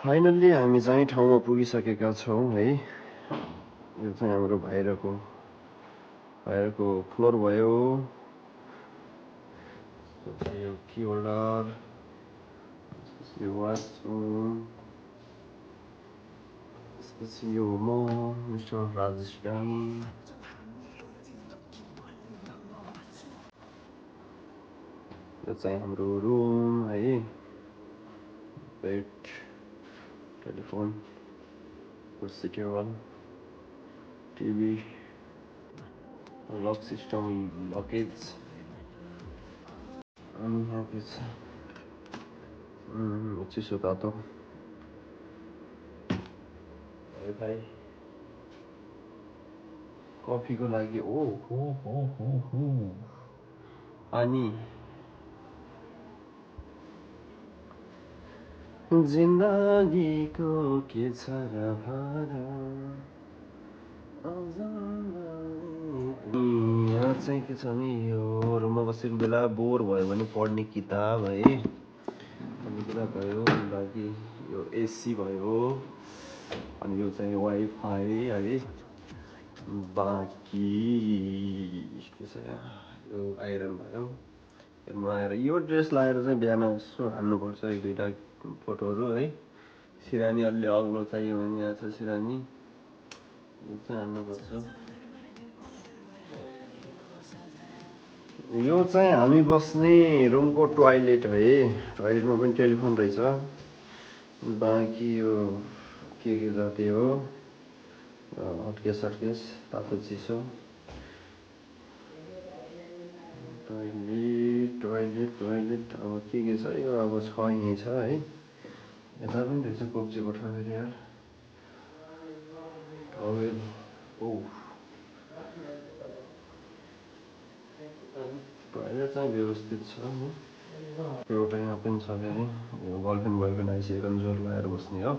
Finally हामी चाहिँ ठाउँमा पुगिसकेका छौँ है। यो चाहिँ हाम्रो बाहिरको फ्लोर भयो। यो की होल्डर, यो वासरुम, त्यसपछि यो म मिस्टर राजेश गाङ। यो चाहिँ हाम्रो रुम है। बेड, टेलिफोन, कुर्सी table, TV, lock system, leakage, अनि यहाँ के छ चिसो तातो भाइ कफीको लागि ओ हो अनि जिन्दगीको के छ र भाडा यहाँ चाहिँ के छ भने यो रुममा बसेको बेला बोर भयो भने पढ्ने किताब है, पढ्ने किताब भयो। बाँकी यो एसी भयो, अनि यो चाहिँ वाइफाई है। बाँकी के छ यो आइरन भयो। आएर यो ड्रेस लगाएर चाहिँ बिहान यसो हान्नुपर्छ एक दुईवटा फोटोहरू है। सिरानी अलि अग्लो चाहियो भने यहाँ छ सिरानी, यो चाहिँ हान्नुपर्छ। यो चाहिँ हामी बस्ने रुमको टोयलेट है। टोयलेटमा पनि टेलिफोन रहेछ। बाँकी यो के जाति हो, हटकेस तातो चिसो। टोयलेट अब के छ यो, अब छ यहीँ छ है। यता पनि रहेछ कोप्चे कोठा फेरि यार। टोयलेट टोयलेट चाहिँ व्यवस्थित छ नि। एउटा यहाँ पनि छ फेरि, यो गर्लफ्रेन्ड बोयफ्रेन्ड आइसकेको जोर लगाएर बस्ने हो।